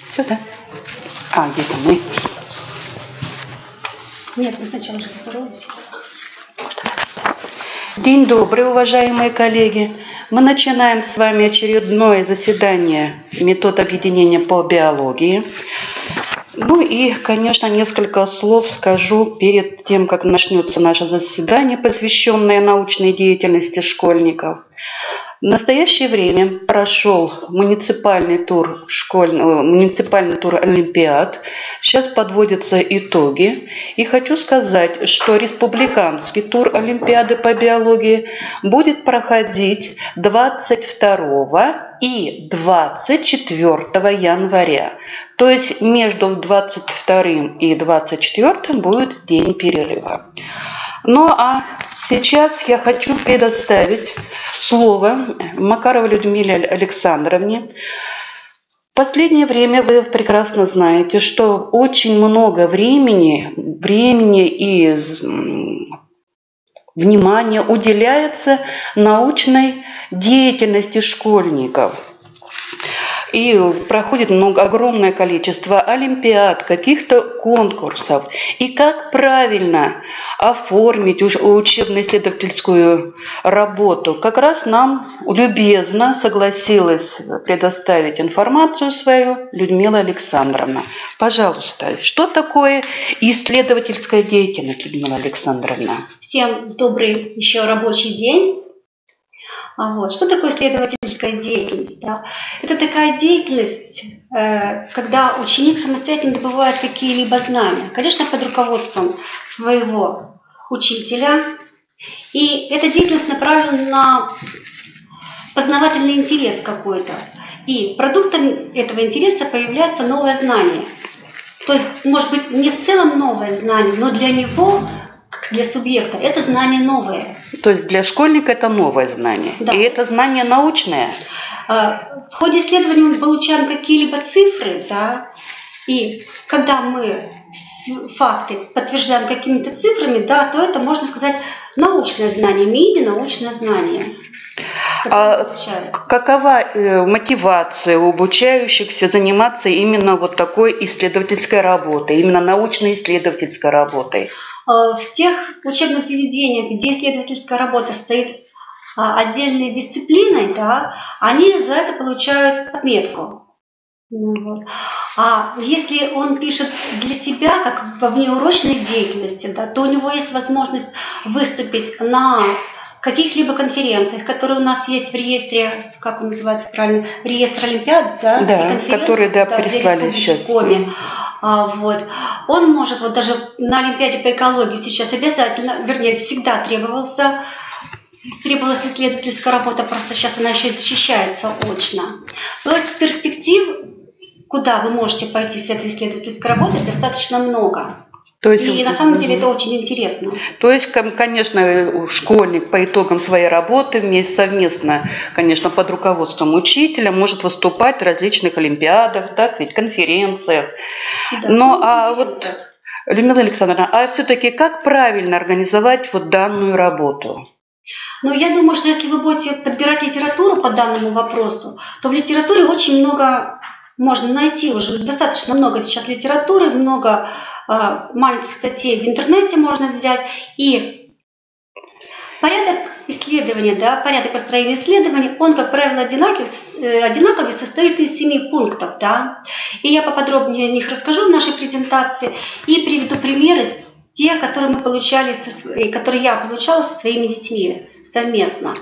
Сюда. А, где-то мы. Нет, мы сначала же поздороваемся. День добрый, уважаемые коллеги. Мы начинаем с вами очередное заседание метод объединения по биологии. Ну и, конечно, несколько слов скажу перед тем, как начнется наше заседание, посвященное научной деятельности школьников. В настоящее время прошел муниципальный тур Олимпиад. Сейчас подводятся итоги. И хочу сказать, что республиканский тур Олимпиады по биологии будет проходить 22 и 24 января. То есть между 22 и 24 будет день перерыва. Ну а сейчас я хочу предоставить слово Макаровой Людмиле Александровне. В последнее время вы прекрасно знаете, что очень много времени и внимания уделяется научной деятельности школьников. И проходит огромное количество олимпиад, каких-то конкурсов. И как правильно оформить учебно-исследовательскую работу, как раз нам любезно согласилась предоставить информацию свою Людмила Александровна. Пожалуйста, что такое исследовательская деятельность, Людмила Александровна? Всем добрый еще рабочий день. Что такое исследовательская деятельность? Да? Это такая деятельность, когда ученик самостоятельно добывает какие-либо знания, конечно, под руководством своего учителя. И эта деятельность направлена на познавательный интерес какой-то. И продуктом этого интереса появляется новое знание. То есть, может быть, не в целом новое знание, но для него, как для субъекта, это знание новое. То есть для школьника это новое знание. Да. И это знание научное? В ходе исследования мы получаем какие-либо цифры, да, и когда мы факты подтверждаем какими-то цифрами, да, то это, можно сказать, научное знание, научное знание. Какова мотивация у обучающихся заниматься именно вот такой исследовательской работой, именно научно-исследовательской работой? В тех учебных заведениях, где исследовательская работа стоит отдельной дисциплиной, да, они за это получают отметку. А если он пишет для себя, как во внеурочной деятельности, да, то у него есть возможность выступить на каких-либо конференциях, которые у нас есть в реестре, как он называется правильно, реестр Олимпиад, да, да, которые, да, прислали сейчас. Он может, даже на Олимпиаде по экологии сейчас обязательно, вернее, всегда требовалась исследовательская работа, просто сейчас она еще и защищается очно. То есть перспектив, куда вы можете пойти с этой исследовательской работой, достаточно много. То есть, и на самом деле это очень интересно. То есть, конечно, школьник по итогам своей работы совместно, конечно, под руководством учителя может выступать в различных олимпиадах, так ведь, конференциях. Да, Людмила Александровна, а все-таки как правильно организовать данную работу? Я думаю, что если вы будете подбирать литературу по данному вопросу, то в литературе очень много можно найти, уже достаточно много сейчас литературы, много маленьких статей в интернете можно взять. И порядок исследования, да, порядок построения исследований, он, как правило, одинаковый, состоит из 7 пунктов. Да? И я поподробнее о них расскажу в нашей презентации и приведу примеры, те, которые которые я получала со своими детьми совместно.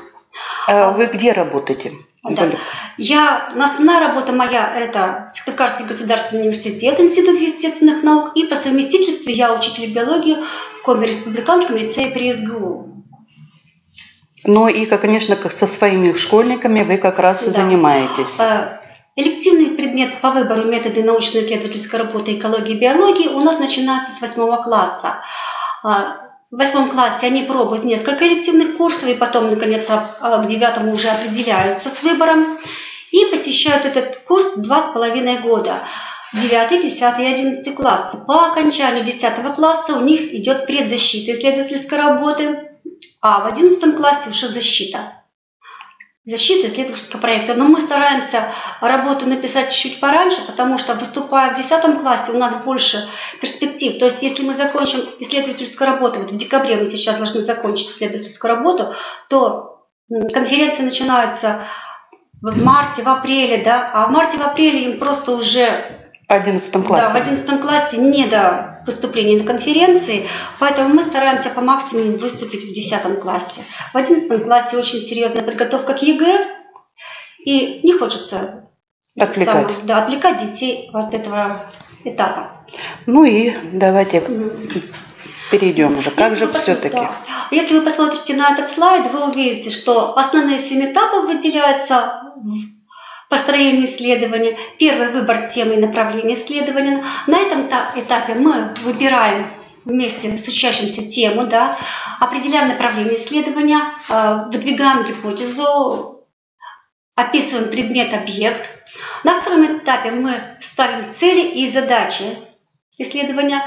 Вы где работаете? Да. Основная работа моя – это Сыктывкарский государственный университет, Институт естественных наук, и по совместительству я учитель биологии в Коми-республиканском лицее при СГУ. И, конечно, со своими школьниками вы как раз и занимаетесь. Элективный предмет по выбору методы научно-исследовательской работы экологии и биологии у нас начинается с 8 класса. В 8 классе они пробуют несколько элективных курсов, и потом, наконец, к 9 уже определяются с выбором. И посещают этот курс 2,5 года. 9, 10 и 11 классы. По окончанию 10 класса у них идет предзащита исследовательской работы, а в 11 классе уже защита. защиты исследовательского проекта. Но мы стараемся работу написать чуть пораньше, потому что, выступая в 10 классе, у нас больше перспектив. То есть, если мы закончим исследовательскую работу, вот в декабре мы сейчас должны закончить исследовательскую работу, то конференции начинаются в марте, в апреле, да, а в марте, в апреле им просто уже... В 11 классе. Да, в 11 классе не до поступления на конференции, поэтому мы стараемся по максимуму выступить в 10 классе. В 11 классе очень серьезная подготовка к ЕГЭ, и не хочется отвлекать детей от этого этапа. Ну и давайте перейдем уже. Как же все-таки? Да. Если вы посмотрите на этот слайд, вы увидите, что основные 7 этапов выделяются в построении исследования. Первый — выбор темы и направления исследования. На этом этапе мы выбираем вместе с учащимся тему, да, определяем направление исследования, выдвигаем гипотезу, описываем предмет-объект. На втором этапе мы ставим цели и задачи исследования,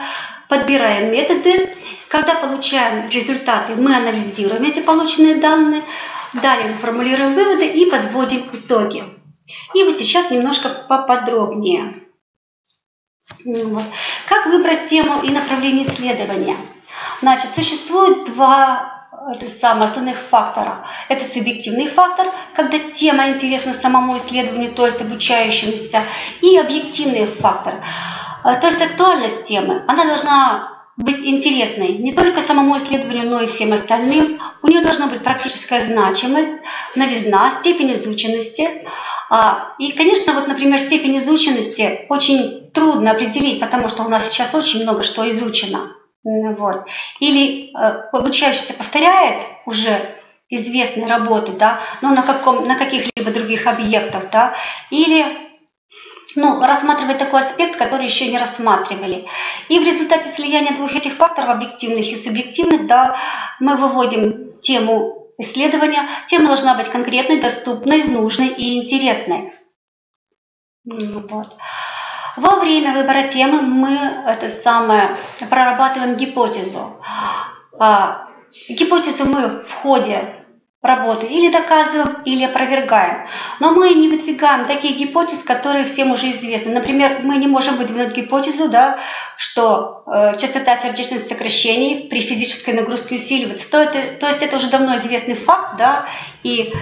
подбираем методы. Когда получаем результаты, мы анализируем эти полученные данные, далее формулируем выводы и подводим итоги. И вот сейчас немножко поподробнее. Вот. Как выбрать тему и направление исследования? Значит, существует два основных фактора. Это субъективный фактор, когда тема интересна самому исследованию, то есть обучающемуся, и объективный фактор. То есть актуальность темы, она должна быть интересной не только самому исследованию, но и всем остальным. У нее должна быть практическая значимость, новизна, степень изученности. И, конечно, вот, например, степень изученности очень трудно определить, потому что у нас сейчас очень много что изучено. Вот. Или обучающийся повторяет уже известные работы, да, но на каких-либо других объектах, да, или рассматривать такой аспект, который еще не рассматривали. И в результате слияния двух этих факторов, объективных и субъективных, да, мы выводим тему исследования. Тема должна быть конкретной, доступной, нужной и интересной. Вот. Во время выбора темы мы прорабатываем гипотезу. Гипотезу мы в ходе работы или доказываем, или опровергаем. Но мы не выдвигаем такие гипотезы, которые всем уже известны. Например, мы не можем выдвинуть гипотезу, да, что частота сердечных сокращений при физической нагрузке усиливается. То есть это уже давно известный факт, да, и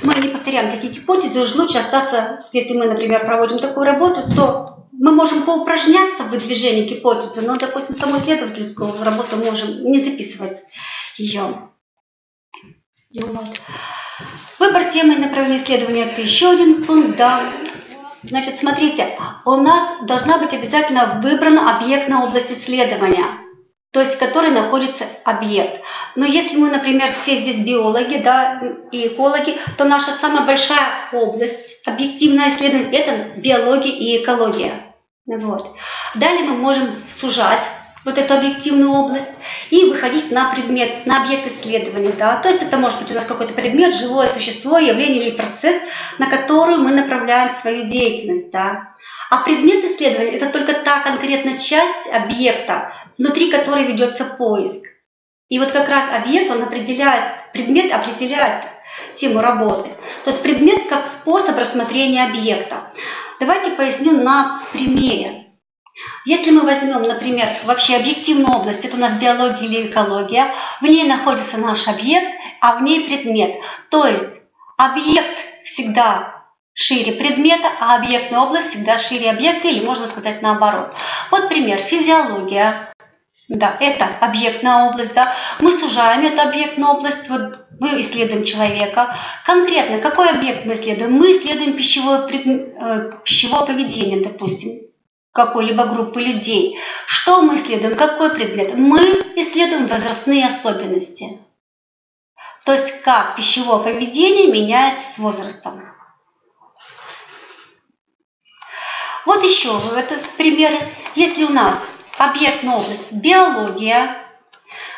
мы не повторяем такие гипотезы. Уж лучше остаться, если мы, например, проводим такую работу, то мы можем поупражняться в выдвижении гипотезы, но, допустим, саму исследовательскую работу можем не записывать ее. Вот. Выбор темы и направления исследования – это еще один пункт. Да. Значит, смотрите, у нас должна быть обязательно выбрана объектная область исследования, то есть в которой находится объект. Но если мы, например, все здесь биологи, да, и экологи, то наша самая большая область, объективное исследование – это биология и экология. Вот. Далее мы можем сужать вот эту объективную область и выходить на предмет, на объект исследования. Да? То есть это может быть у нас какой-то предмет, живое существо, явление или процесс, на который мы направляем свою деятельность. Да? А предмет исследования – это только та конкретная часть объекта, внутри которой ведется поиск. И вот как раз объект, предмет определяет тему работы. То есть предмет как способ рассмотрения объекта. Давайте поясню на примере. Если мы возьмем, например, вообще объективную область, это у нас биология или экология, в ней находится наш объект, а в ней предмет. То есть объект всегда шире предмета, а объектная область всегда шире объекта, или можно сказать наоборот. Вот пример. Физиология. Да, это объектная область. Да. Мы сужаем эту объектную область. Вот мы исследуем человека. Конкретно, какой объект мы исследуем? Мы исследуем пищевое поведение, допустим, какой-либо группы людей. Что мы исследуем? Какой предмет? Мы исследуем возрастные особенности. То есть, как пищевое поведение меняется с возрастом. Вот еще это примеры. Если у нас объектная область биология,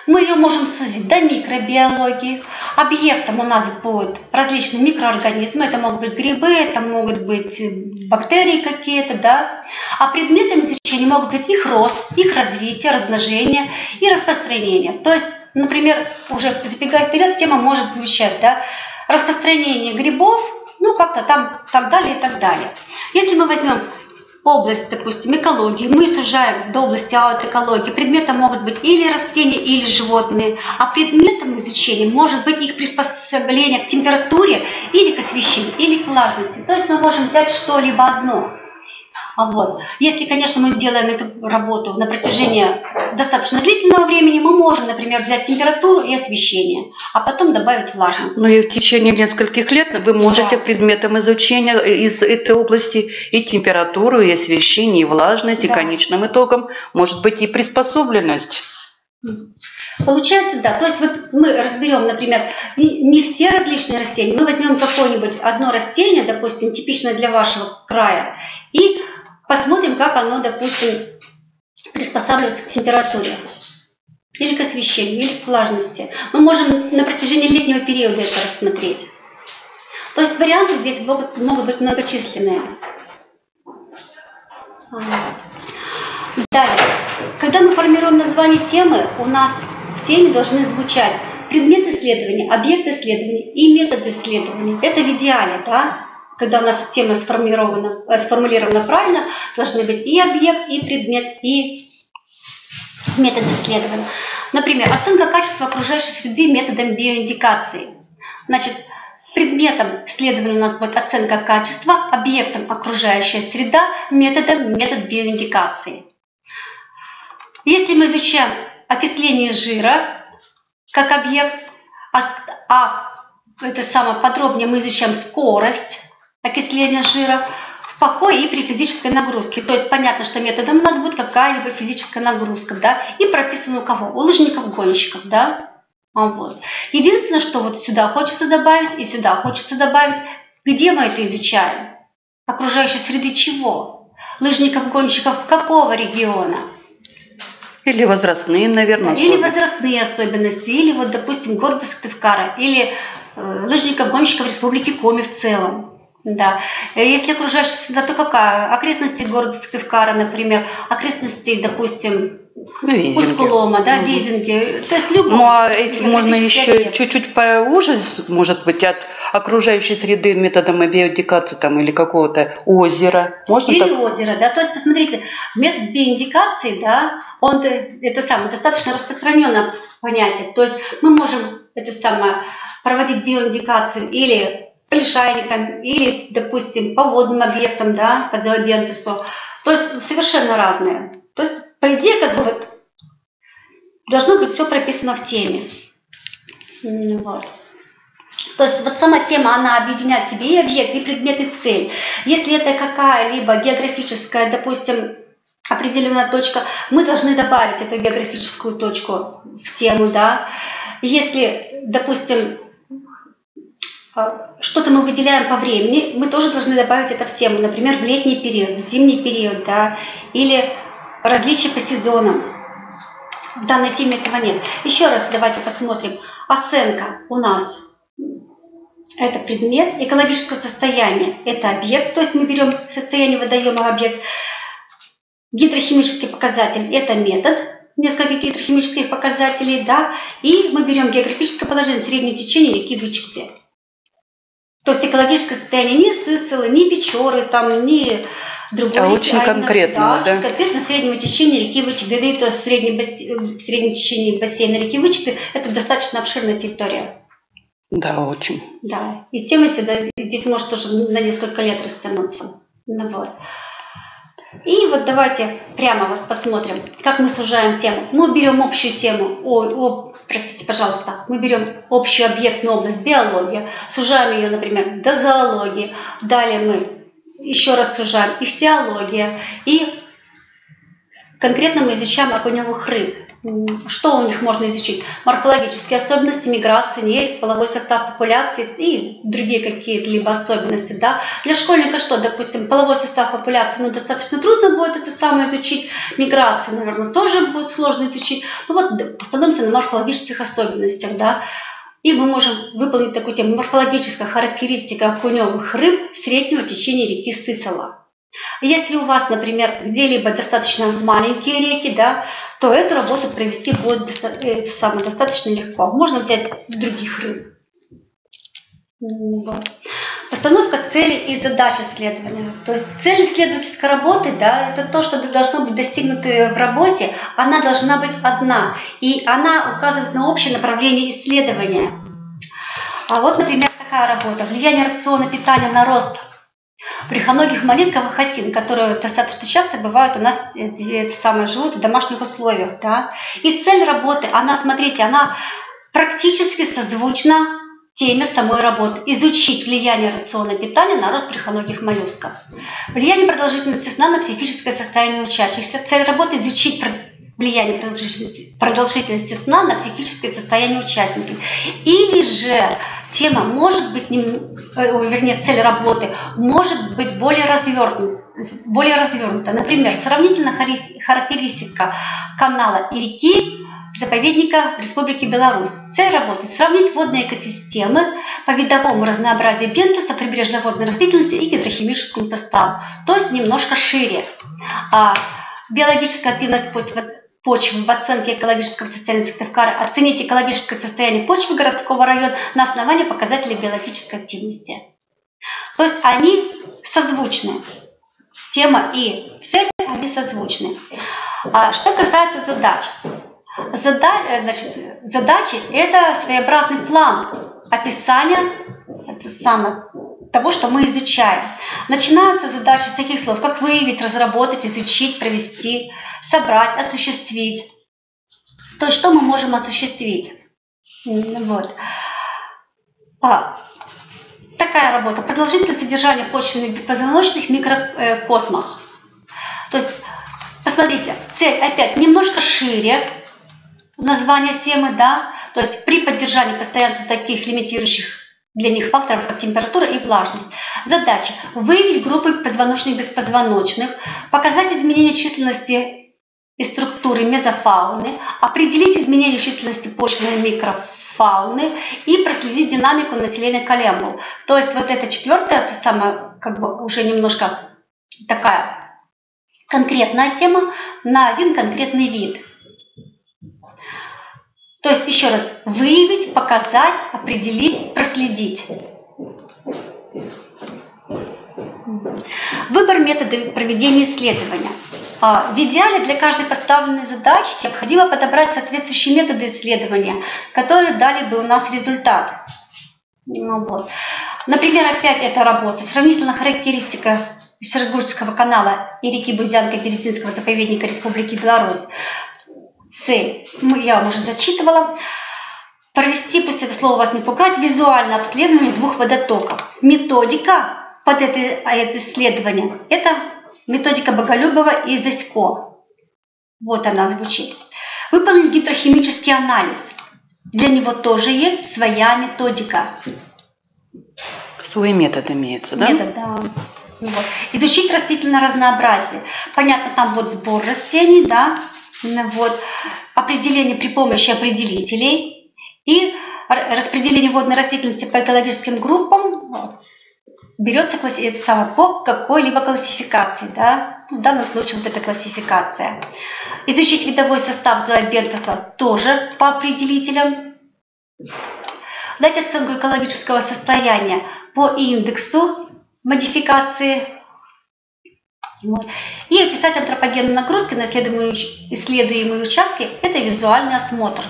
мы ее можем сузить до микробиологии. Объектом у нас будут различные микроорганизмы. Это могут быть грибы, это могут быть бактерии какие-то, да. А предметом изучения могут быть их рост, их развитие, размножение и распространение. То есть, например, уже забегая вперед, тема может звучать, да, распространение грибов, ну как-то там так далее и так далее. Если мы возьмем область, допустим, экологии, мы сужаем до области аутоэкологии. Предметом могут быть или растения, или животные, а предметом изучения может быть их приспособление к температуре, или к освещению, или к влажности. То есть мы можем взять что-либо одно. Вот. Если, конечно, мы делаем эту работу на протяжении достаточно длительного времени, мы можем, например, взять температуру и освещение, а потом добавить влажность. Ну и в течение нескольких лет вы можете предметом изучения из этой области и температуру, и освещение, и влажность, и конечным итогом может быть и приспособленность. Получается, да. То есть вот мы разберем, например, не все различные растения, мы возьмем какое-нибудь одно растение, допустим, типичное для вашего края, и посмотрим, как оно, допустим, приспосабливается к температуре, или к освещению, или к влажности. Мы можем на протяжении летнего периода это рассмотреть. То есть варианты здесь могут быть многочисленные. Далее. Когда мы формируем название темы, у нас в теме должны звучать предмет исследования, объект исследования и метод исследования. Это в идеале, да? Когда у нас тема сформулирована правильно, должны быть и объект, и предмет, и метод исследования. Например, оценка качества окружающей среды методом биоиндикации. Значит, предметом исследования у нас будет оценка качества, объектом окружающая среда, метод биоиндикации. Если мы изучаем окисление жира как объект, это самое подробнее мы изучаем скорость окисления жира в покое и при физической нагрузке. То есть понятно, что методом у нас будет какая-либо физическая нагрузка, да, и прописано у кого? У лыжников-гонщиков, да. Вот. Единственное, что вот сюда хочется добавить и сюда хочется добавить, где мы это изучаем? Окружающей среды чего? Лыжников-гонщиков какого региона? Или возрастные, наверное. Или возрастные особенности, или вот, допустим, города Сыктывкара, или лыжников-гонщиков Республики Коми в целом. Да. Если окружающая среда, то какая? Окрестности города Сыктывкара, например, окрестности, допустим, Усть-Кулома, да, Везинги. То есть любой. Ну а если можно еще чуть-чуть поуже, может быть, от окружающей среды методом биоиндикации там, или какого-то озера. Можно или так? Озеро, да. То есть, посмотрите, метод биоиндикации, да, он это самое достаточно распространенное понятие. То есть мы можем это самое проводить биоиндикацию или по лишайникам, или, допустим, по водным объектам, да, по зообентесу. То есть совершенно разные. То есть, по идее, как бы вот должно быть все прописано в теме. Вот. То есть вот сама тема, она объединяет в себе и объект, и предмет, и цель. Если это какая-либо географическая, допустим, определенная точка, мы должны добавить эту географическую точку в тему, да. Если, допустим, что-то мы выделяем по времени, мы тоже должны добавить это в тему, например, в летний период, в зимний период, да, или различия по сезонам. В данной теме этого нет. Еще раз давайте посмотрим. Оценка у нас – это предмет, экологическое состояние – это объект, то есть мы берем состояние водоема объект. Гидрохимический показатель – это метод, несколько гидрохимических показателей, да, и мы берем географическое положение, среднее течение реки Вычегды. То есть экологическое состояние не Сысолы, не Печоры, там, не другой. А очень конкретно, да? Очень конкретно среднего течения реки Вычегды. Да и то среднее течение бассейна реки Вычегды – это достаточно обширная территория. Да, очень. Да, и тема здесь может тоже на несколько лет растянуться. Ну, вот. И вот давайте прямо вот посмотрим, как мы сужаем тему. Мы берем общую тему, простите, пожалуйста, мы берем общую объектную область биология, сужаем ее, например, до зоологии. Далее мы еще раз сужаем ихтиология. И конкретно мы изучаем окуневых рыб. Что у них можно изучить? Морфологические особенности, миграции, нерест, половой состав популяции и другие какие-либо особенности. Да? Для школьника что? Допустим, половой состав популяции достаточно трудно будет это самое изучить. Миграции, наверное, тоже будет сложно изучить. Ну вот остановимся на морфологических особенностях. Да? И мы можем выполнить такую тему. Морфологическая характеристика окуневых рыб среднего течения реки Сысола. Если у вас, например, где-либо достаточно маленькие реки, да, то эту работу провести будет достаточно легко. Можно взять других рыб. Вот. Постановка целей и задач исследования. То есть цель исследовательской работы, да, это то, что должно быть достигнуто в работе, она должна быть одна, и она указывает на общее направление исследования. А вот, например, такая работа: влияние рациона питания на рост брюхоногих моллюсков и хотин, которые достаточно часто бывают у нас, живут в домашних условиях. Да. И цель работы, она, смотрите, она практически созвучна теме самой работы: изучить влияние рациона питания на рост брюхоногих моллюсков. Влияние продолжительности сна на психическое состояние учащихся. Цель работы: изучить влияние продолжительности сна на психическое состояние участников. Или же тема может быть, цель работы может быть более развернута. Например, сравнительная характеристика канала и реки заповедника Республики Беларусь. Цель работы: сравнить водные экосистемы по видовому разнообразию бентоса, прибрежной водной растительности и гидрохимическому составу. То есть немножко шире. Биологическая активность почвы в оценке экологического состояния Сыктывкара. Оценить экологическое состояние почвы городского района на основании показателей биологической активности. То есть они созвучны. Тема и цель, они созвучны. Что касается задач. Задачи – это своеобразный план описания того, что мы изучаем. Начинаются задачи с таких слов, как выявить, разработать, изучить, провести, собрать, осуществить. То есть что мы можем осуществить? Вот. Такая работа: продолжительность содержания в почвенных беспозвоночных микрокосмах. То есть, посмотрите, цель опять немножко шире название темы, да, то есть при поддержании постоянства таких лимитирующих для них факторов, как температура и влажность. Задача: выявить группы позвоночных и беспозвоночных, показать изменения численности и структуры мезофауны, определить изменения численности почвенной микрофауны и проследить динамику населения колембул. То есть вот это четвертая, это самая, уже немножко такая конкретная тема на один конкретный вид. То есть, еще раз, выявить, показать, определить, проследить. Выбор метода проведения исследования. В идеале для каждой поставленной задачи необходимо подобрать соответствующие методы исследования, которые дали бы у нас результат. Вот. Например, опять эта работа: сравнительная характеристика Петербургского канала и реки Бузянка Березинского заповедника Республики Беларусь. Цель я уже зачитывала. Провести, пусть это слово вас не пугает, визуальное обследование двух водотоков. Методика под это исследование – это методика Боголюбова и Засько. Вот она звучит. Выполнить гидрохимический анализ. Для него тоже есть своя методика. Свой метод имеется, да? Метод, да. Вот. Изучить растительное разнообразие. Понятно, там вот сбор растений, да. Вот. Определение при помощи определителей и распределение водной растительности по экологическим группам берется по какой-либо классификации. Да? В данном случае вот эта классификация. Изучить видовой состав зообентоса тоже по определителям. Дать оценку экологического состояния по индексу модификации. Вот. И описать антропогенные нагрузки на исследуемые участки – это визуальный осмотр.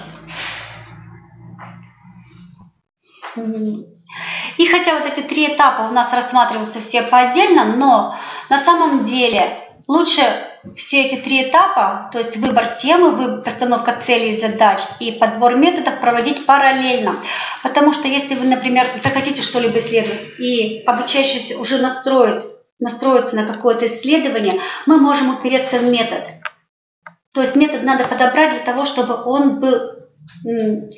И хотя вот эти три этапа у нас рассматриваются все по отдельно, но на самом деле лучше все эти три этапа, то есть выбор темы, постановка целей и задач и подбор методов, проводить параллельно. Потому что если вы, например, захотите что-либо исследовать и обучающийся уже настроиться на какое-то исследование, мы можем упереться в метод. То есть метод надо подобрать для того, чтобы он был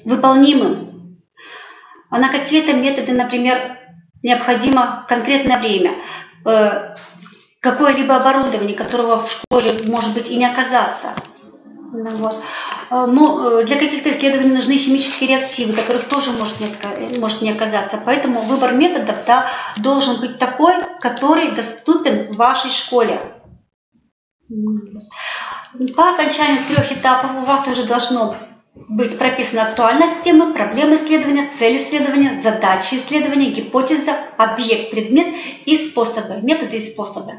выполнимым. А на какие-то методы, например, необходимо конкретное время, какое-либо оборудование, которого в школе может быть и не оказаться. Вот. Для каких-то исследований нужны химические реактивы, которых тоже может не оказаться. Поэтому выбор методов, да, должен быть такой, который доступен в вашей школе. По окончанию 3 этапов у вас уже должно быть прописана актуальность темы, проблемы исследования, цель исследования, задачи исследования, гипотеза, объект, предмет и способы, методы и способы.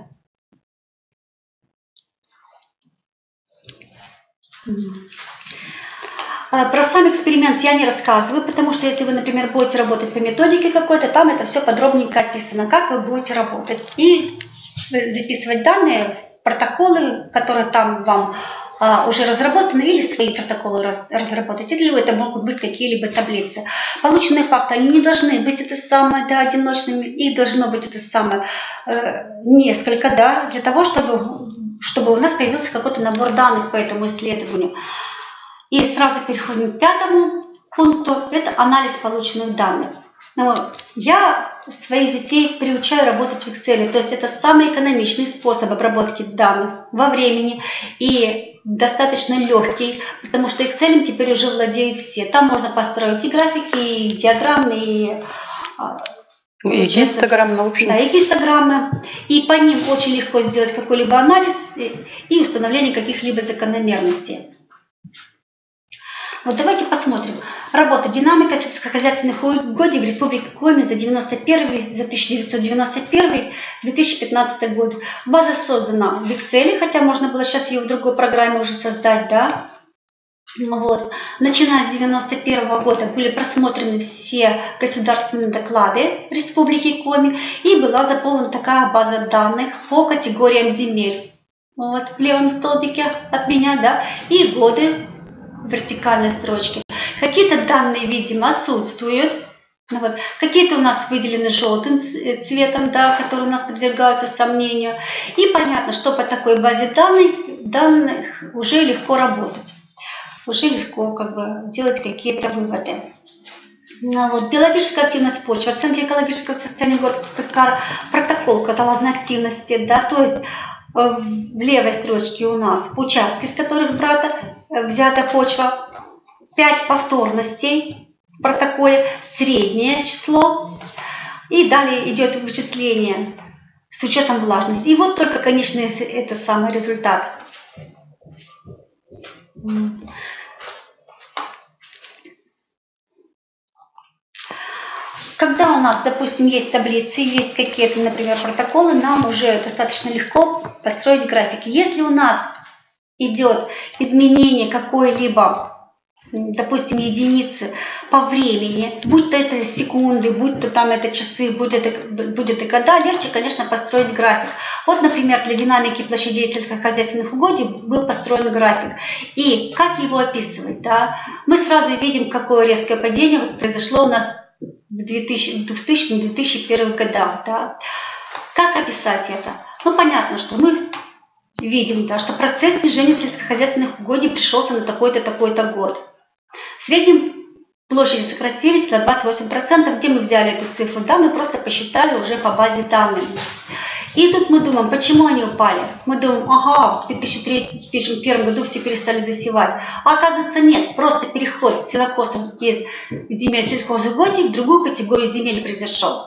Про сам эксперимент я не рассказываю, потому что если вы, например, будете работать по методике какой-то, там это все подробненько описано, как вы будете работать. И записывать данные, протоколы, которые там вам уже разработаны, или свои протоколы разработать, или это могут быть какие-либо таблицы. Полученные факты, они не должны быть это самое, да, одиночными, их должно быть это самое несколько, да, для того, чтобы у нас появился какой-то набор данных по этому исследованию. И сразу переходим к пятому пункту, это анализ полученных данных. Я своих детей приучаю работать в Excel, то есть это самый экономичный способ обработки данных во времени и достаточно легкий, потому что Excel теперь уже владеют все. Там можно построить и графики, и диаграммы, и гистограммы, в общем. Да, и гистограммы. И по ним очень легко сделать какой-либо анализ и установление каких-либо закономерностей. Вот давайте посмотрим. Работа динамика сельскохозяйственных угодий в Республике Коми за 1991-2015 год. База создана в Excel, хотя можно было сейчас ее в другой программе уже создать, да. Вот. Начиная с 1991 года были просмотрены все государственные доклады Республики Коми и была заполнена такая база данных по категориям земель. Вот в левом столбике от меня, да, и годы в вертикальной строчке. Какие-то данные, видимо, отсутствуют. Вот. Какие-то у нас выделены желтым цветом, да, которые у нас подвергаются сомнению. И понятно, что по такой базе данных уже легко работать. Уже легко делать какие-то выводы. Вот. Биологическая активность почвы, оценка экологического состояния города Спыткара, протокол каталазной активности, да, то есть в левой строчке у нас участки, с которых взята почва, 5 повторностей в протоколе, среднее число, и далее идет вычисление с учетом влажности. И вот только, конечно, это самый результат. Когда у нас, допустим, есть таблицы, есть какие-то, например, протоколы, нам уже достаточно легко построить графики. Если у нас идет изменение какой-либо, допустим, единицы по времени, будь то это секунды, будь то там это часы, будь это года, легче, конечно, построить график. Вот, например, для динамики площадей сельскохозяйственных угодий был построен график. И как его описывать? Да? Мы сразу видим, какое резкое падение произошло у нас в 2000-2001 годах. Да? Как описать это? Ну, понятно, что мы видим, да, что процесс снижения сельскохозяйственных угодий пришелся на такой-то, такой-то год. В среднем площади сократились на 28%, где мы взяли эту цифру, да, мы просто посчитали уже по базе данных. И тут мы думаем, почему они упали? Мы думаем, ага, в 2001 году все перестали засевать. А оказывается нет, просто переход сенокосов из земель сельхозугодий в другую категорию земель произошел.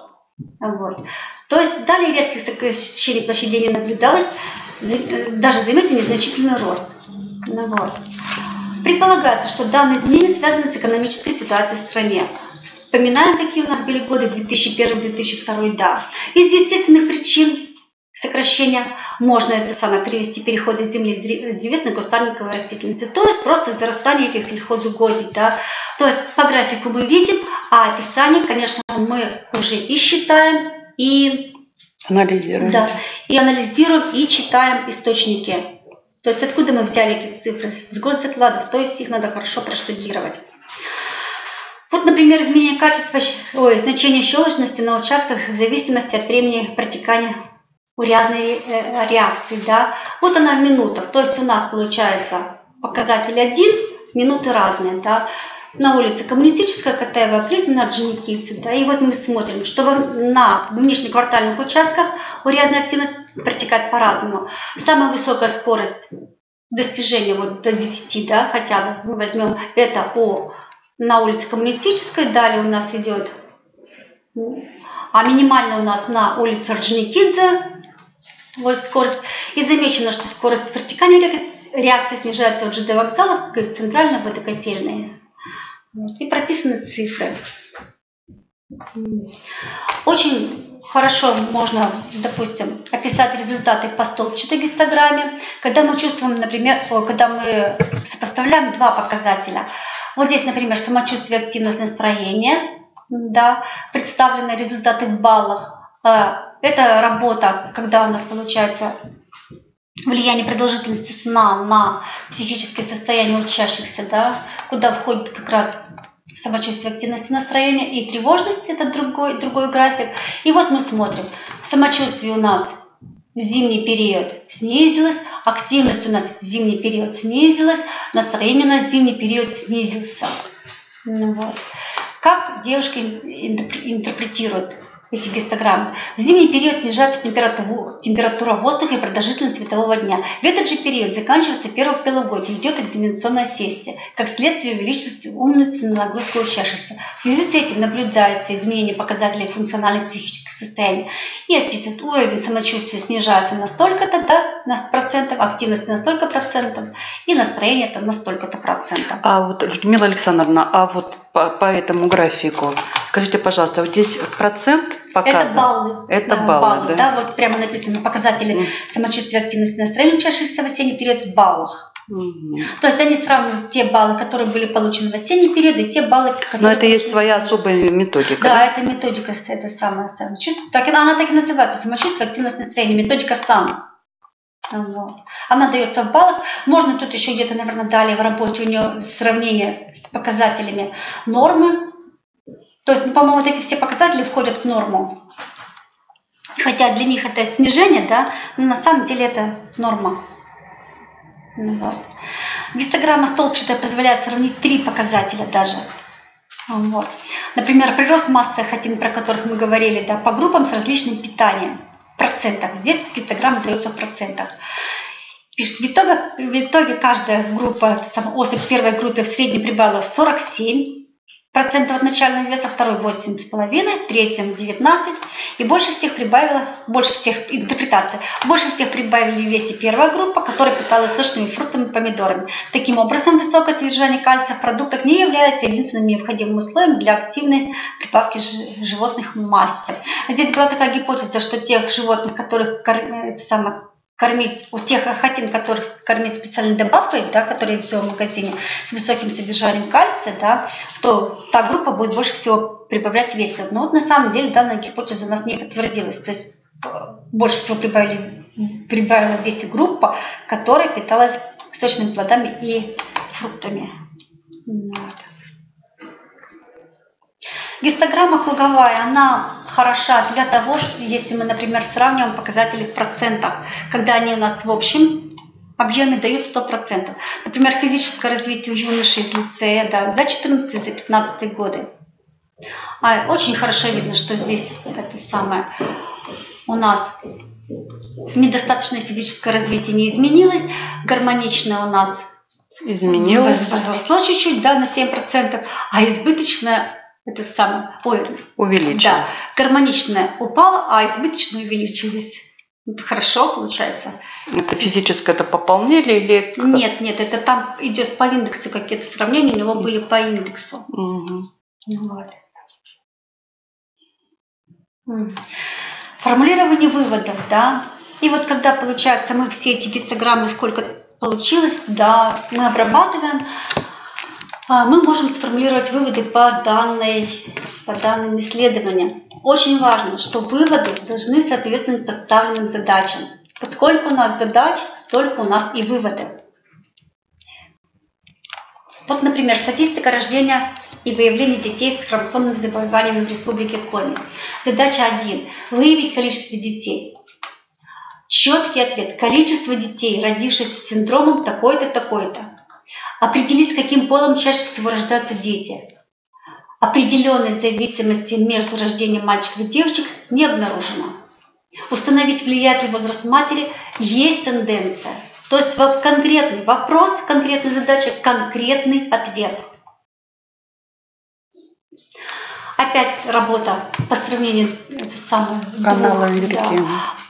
Вот. То есть далее резких сокращений площадей не наблюдалось, даже, заметьте, незначительный рост. Ну, вот. Предполагается, что данные изменения связаны с экономической ситуацией в стране. Вспоминаем, какие у нас были годы 2001-2002, да. Из естественных причин сокращения можно перевести переход из земли с древесной кустарниковой растительностью, то есть просто зарастание этих сельхозугодий, да. То есть по графику мы видим, а описание, конечно, мы уже и считаем, и анализируем. Да, и анализируем, и читаем источники. То есть откуда мы взяли эти цифры? С госдокладов, то есть их надо хорошо проштудировать. Вот, например, изменение качества, значения щелочности на участках в зависимости от времени протекания урязной реакции. Да? Вот она в минутах. То есть у нас получается показатель 1, минуты разные. Да? На улице Коммунистическая, Катаева, Плизина, Орджоникидзе. Да? И вот мы смотрим, что на внешнеквартальных участках урязная активность протекает по-разному. Самая высокая скорость достижения до 10, да, хотя бы мы возьмем это на улице Коммунистической, далее у нас идет, а минимально у нас на улице Орджоникидзе, вот скорость. И замечено, что скорость вертикальной реакция снижается от ЖД вокзала к центральной водокотельной. И прописаны цифры. Очень хорошо можно, допустим, описать результаты по столбчатой гистограмме, когда мы чувствуем, например, когда мы сопоставляем два показателя. Вот здесь, например, самочувствие, активность, настроение, да, представлены результаты в баллах. Это работа, когда у нас получается влияние продолжительности сна на психическое состояние учащихся, да, куда входит как раз самочувствие, активность, настроение и тревожность, это другой график. И вот мы смотрим, самочувствие у нас в зимний период снизилось, активность у нас в зимний период снизилась, настроение у нас в зимний период снизился. Вот. Как девушки интерпретируют эти гистограммы? В зимний период снижается температура воздуха и продолжительность светового дня. В этот же период заканчивается первое полугодие, идет экзаменационная сессия. Как следствие увеличивается умственная нагрузка учащихся. В связи с этим наблюдается изменение показателей функционально-психического состояния и описывает уровень самочувствия снижается на столько-то, да, на процентов, активность на столько процентов и настроение это на столько-то процентов. А вот, Людмила Александровна, а вот по этому графику, скажите, пожалуйста, вот здесь процент показан? Это баллы. Это баллы, да? Да, вот прямо написано показатели самочувствия, активности, настроения учащихся в осенний период в баллах. То есть они сравнивают те баллы, которые были получены в осенний период, и те баллы, которые... Но это есть своя особая методика. Да, это методика, это самое самочувствие. Она так и называется, самочувствие, активность, настроение, методика САН. Вот. Она дается в баллах. Можно тут еще где-то, наверное, далее в работе у нее сравнение с показателями нормы. То есть, по-моему, вот эти все показатели входят в норму. Хотя для них это снижение, да, но на самом деле это норма. Вот. Гистограмма столбчатая позволяет сравнить 3 показателя даже. Вот. Например, прирост массы хотин, про которых мы говорили, да, по группам с различным питанием. В процентах. Здесь гистограмма дается в процентах. Пишет, в итоге каждая группа, особь в первой группе в среднем прибавила 47% от начального веса, второй 8,5%, третьем 19%. И больше всех прибавили в весе первая группа, которая питалась сочными фруктами и помидорами. Таким образом, высокое содержание кальция в продуктах не является единственным необходимым условием для активной прибавки животных в массе. Здесь была такая гипотеза, что тех животных, которых кормить, у тех охотин, которых кормить специальной добавкой, да, которые есть в магазине с высоким содержанием кальция, да, то та группа будет больше всего прибавлять веса. Но вот на самом деле данная гипотеза у нас не подтвердилась. То есть больше всего прибавила в весе группа, которая питалась сочными плодами и фруктами. Вот. Гистограмма круговая, она хороша для того, что если мы, например, сравниваем показатели в процентах, когда они у нас в общем объеме дают 100%. Например, физическое развитие у юношей из лицея, да, за 14 за 15 годы. Очень хорошо видно, что здесь это самое у нас недостаточное физическое развитие не изменилось, гармоничное у нас изменилось, возросло чуть-чуть, да, на 7%, а избыточное это самое, увеличилось. Да, гармоничное упало, а избыточное увеличились. Это хорошо получается. Это физическое это пополнили или? Нет, это там идет по индексу какие-то сравнения, у него были по индексу. Вот. Формулирование выводов, да. И вот когда получается мы все эти гистограммы, сколько получилось, да, мы обрабатываем, мы можем сформулировать выводы по данным исследованиям. Очень важно, что выводы должны соответствовать поставленным задачам. Вот сколько у нас задач, столько у нас и выводы. Вот, например, статистика рождения и выявления детей с хромосомным заболеванием в Республике Коми. Задача 1. Выявить количество детей. Четкий ответ. Количество детей, родившихся с синдромом такой-то, такой-то. Определить, с каким полом чаще всего рождаются дети. Определенной зависимости между рождением мальчиков и девочек не обнаружено. Установить, влияет ли возраст матери, есть тенденция. То есть конкретный вопрос, конкретная задача, конкретный ответ. Опять работа по сравнению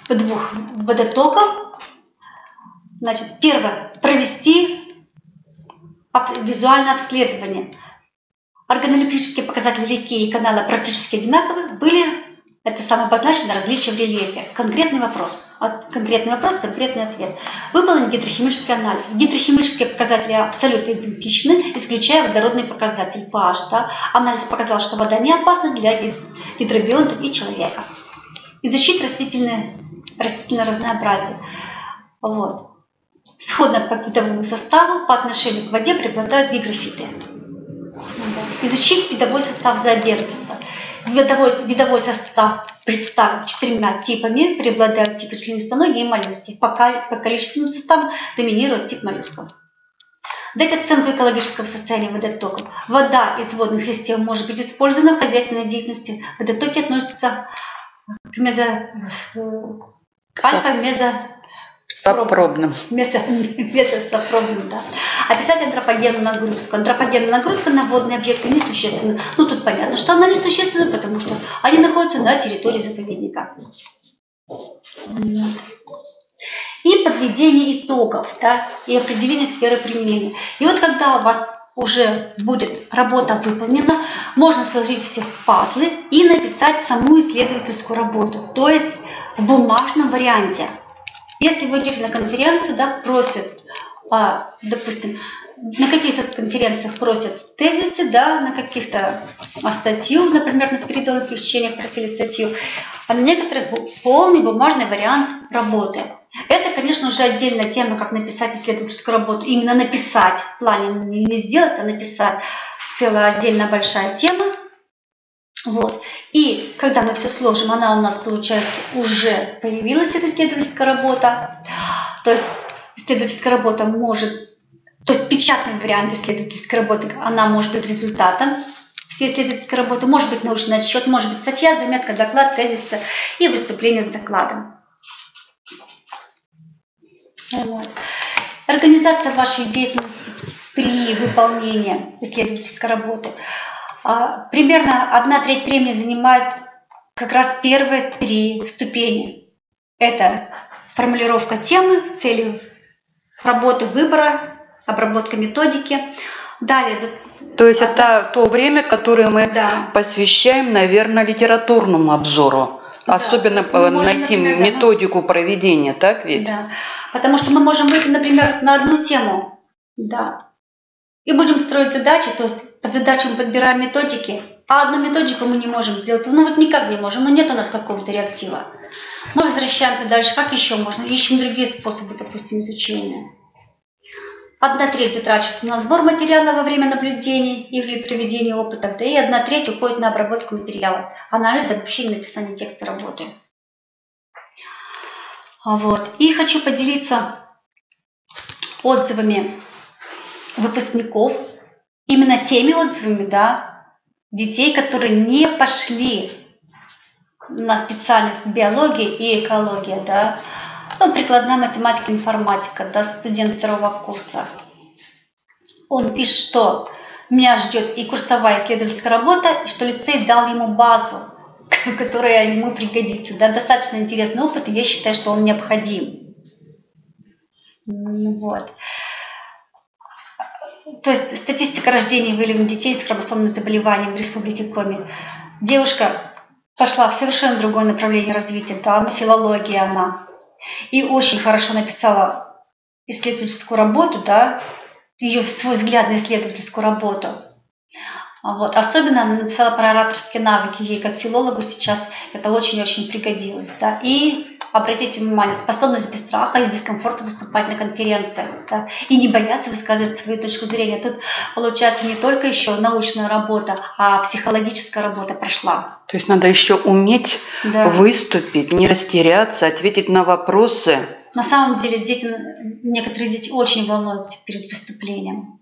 двух водотоков. Значит, первое, провести визуальное обследование. Органолептические показатели реки и канала практически одинаковы, были обозначено различия в рельефе. Конкретный вопрос, конкретный ответ. Выполнен гидрохимический анализ. Гидрохимические показатели абсолютно идентичны, исключая водородный показатель pH. Да? Анализ показал, что вода не опасна для гидробионтов и человека. Изучить растительное разнообразие. Вот. Сходно по видовому составу по отношению к воде преобладают гигрофиты. Изучить видовой состав зообентоса. Видовой состав представлен 4 типами, преобладают типы членистоногие и моллюски. По количественным составам доминирует тип моллюсков. Дать оценку экологического состояния водотоков. Вода из водных систем может быть использована в хозяйственной деятельности. Водотоки относятся к сапробным. Месосапробным, да. Описать антропогенную нагрузку. Антропогенная нагрузка на водные объекты несущественна. Ну, тут понятно, что она несущественна, потому что они находятся на территории заповедника. И подведение итогов, да, и определение сферы применения. И вот когда у вас уже будет работа выполнена, можно сложить все пазлы и написать саму исследовательскую работу, то есть в бумажном варианте. Если вы идете на конференцию, да, просят, допустим, на каких-то конференциях просят тезисы, да, на каких-то статью, например, на спиридонских чтениях просили статью, а на некоторых полный бумажный вариант работы. Это, конечно, уже отдельная тема, как написать исследовательскую работу. Именно написать, в плане не сделать, а написать, целая отдельная большая тема. Вот. И когда мы все сложим, она у нас, получается, уже появилась, эта исследовательская работа. То есть исследовательская работа может, то есть печатный вариант исследовательской работы, она может быть результатом всей исследовательской работы, может быть научный отчет, может быть статья, заметка, доклад, тезисы и выступление с докладом. Вот. Организация вашей деятельности при выполнении исследовательской работы. Примерно 1/3 времени занимает как раз первые 3 ступени. Это формулировка темы, цели работы, выбора, обработка методики. Далее. То есть это то время, которое мы посвящаем, наверное, литературному обзору. Да, особенно найти методику проведения, так ведь? Да. Потому что мы можем выйти, например, на одну тему, да, и будем строить задачи, то есть под задачу мы подбираем методики, а одну методику мы не можем сделать. Ну вот никак не можем, но нет у нас какого-то реактива. Мы возвращаемся дальше, как еще можно, ищем другие способы, допустим, изучения. 1/3 затрачивается на сбор материала во время наблюдений и проведения опытов, да и 1/3 уходит на обработку материала, анализ, обобщение, написание текста работы. Вот. И хочу поделиться отзывами выпускников, именно теми отзывами, да, детей, которые не пошли на специальность биология и экология, да, ну, прикладная математика, информатика, да, студент 2-го курса. Он пишет, что меня ждет и курсовая исследовательская работа, и что лицей дал ему базу, которая ему пригодится. Да, достаточно интересный опыт, и я считаю, что он необходим. Вот. То есть статистика рождения и выявления детей с хромосомным заболеванием в Республике Коми. Девушка пошла в совершенно другое направление развития, да, на филологии она. И очень хорошо написала исследовательскую работу, да, ее свой взгляд на исследовательскую работу. Вот. Особенно она написала про ораторские навыки, ей как филологу сейчас это очень-очень пригодилось. Да. И обратите внимание, способность без страха и дискомфорта выступать на конференциях, да, и не бояться высказывать свою точку зрения. Тут получается не только еще научная работа, а психологическая работа прошла. То есть надо еще уметь выступить, не растеряться, ответить на вопросы. На самом деле некоторые дети очень волнуются перед выступлением.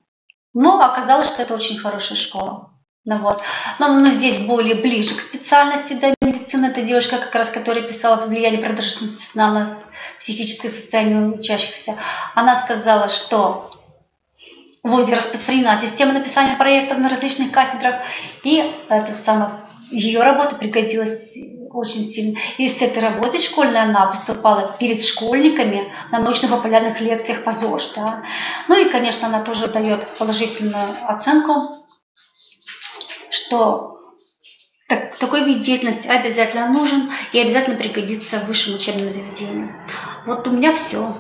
Но оказалось, что это очень хорошая школа. Ну, вот. Но здесь более ближе к специальности, да, медицины. Это девушка, как раз, которая писала по влиянию продолжительности сна на психическое состояние учащихся. Она сказала, что в ВУЗе распространена система написания проектов на различных кафедрах. И ее работа пригодилась очень сильно. И с этой работой школьной она выступала перед школьниками на научно-популярных лекциях по ЗОЖ. Да. Ну и, конечно, она тоже дает положительную оценку, что такой вид деятельности обязательно нужен и обязательно пригодится в высшем учебном заведении. Вот у меня все.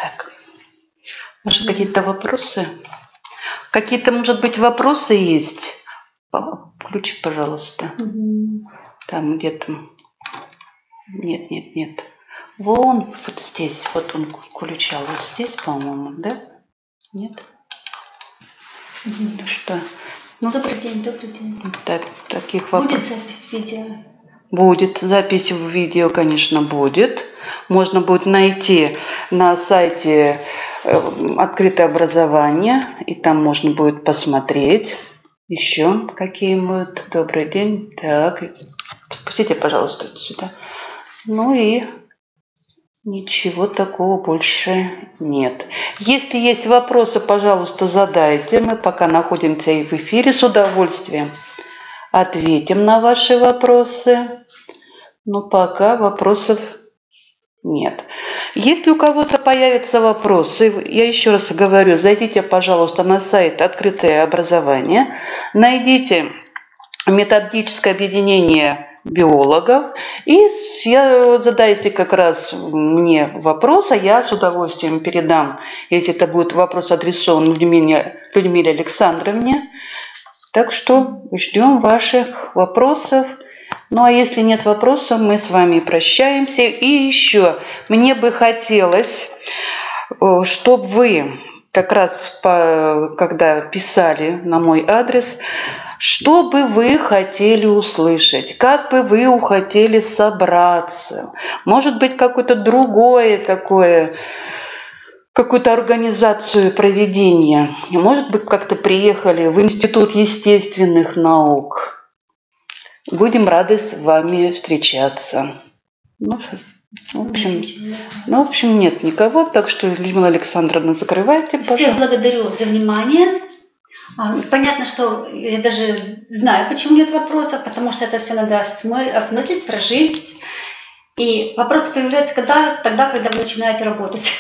Так, может, какие-то вопросы? Какие-то, может быть, вопросы есть? Включи, пожалуйста. Там где-то. Нет. Вон, вот здесь. Вот он включал. Вот здесь, по-моему, да? Нет? Что? Ну, добрый день. Так, таких вопросов. Будет запись видео? Будет. Запись в видео, конечно, будет. Можно будет найти на сайте «Открытое образование», и там можно будет посмотреть еще какие будут. Добрый день. Так, спустите, пожалуйста, сюда. Ну и ничего такого больше нет. Если есть вопросы, пожалуйста, задайте. Мы пока находимся и в эфире, с удовольствием ответим на ваши вопросы. Но пока вопросов нет. Если у кого-то появятся вопросы, я еще раз говорю, зайдите, пожалуйста, на сайт «Открытое образование», найдите методическое объединение биологов и задайте как раз мне вопрос, а я с удовольствием передам, если это будет вопрос адресован Людмиле Александровне. Так что ждем ваших вопросов. Ну а если нет вопросов, мы с вами прощаемся. И еще мне бы хотелось, чтобы вы как раз, когда писали на мой адрес, что бы вы хотели услышать, как бы вы хотели собраться, может быть, какое-то другое такое, какую-то организацию проведения, может быть, как-то приехали в Институт естественных наук. Будем рады с вами встречаться. В общем, нет никого, так что, Людмила Александровна, закрывайте, пожалуйста. Всех благодарю за внимание. Понятно, что я даже знаю, почему нет вопросов, потому что это все надо осмыслить, прожить. И вопросы появляются тогда, когда вы начинаете работать.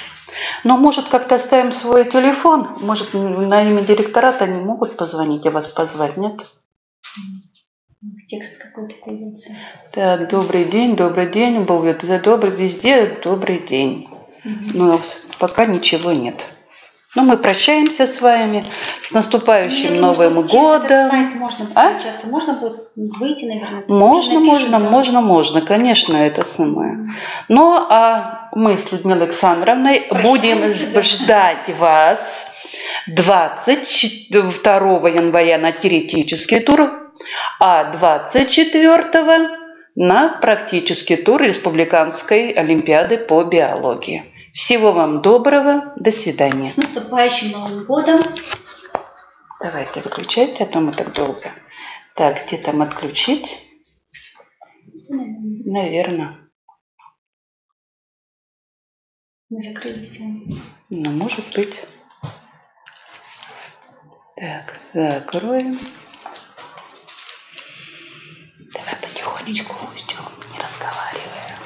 Но, может, как-то оставим свой телефон? Может, на имя директората они могут позвонить и вас позвать, нет? Текст какой-то появился. Так, добрый день, добрый, везде добрый день. Но пока ничего нет. Но мы прощаемся с вами, с наступающим Новым годом. Сайт можно подключаться, можно будет выйти, наверное. Можно, конечно, это самое. Ну, а мы с Людмилой Александровной будем ждать вас 22 января на теоретический тур, а 24 на практический тур Республиканской олимпиады по биологии. Всего вам доброго. До свидания. С наступающим Новым годом. Давайте выключайте, а то мы так долго. Так, где там отключить? Наверное. Мы закрылись. Ну, может быть. Так, закроем. Давай потихонечку уйдем, не разговаривая.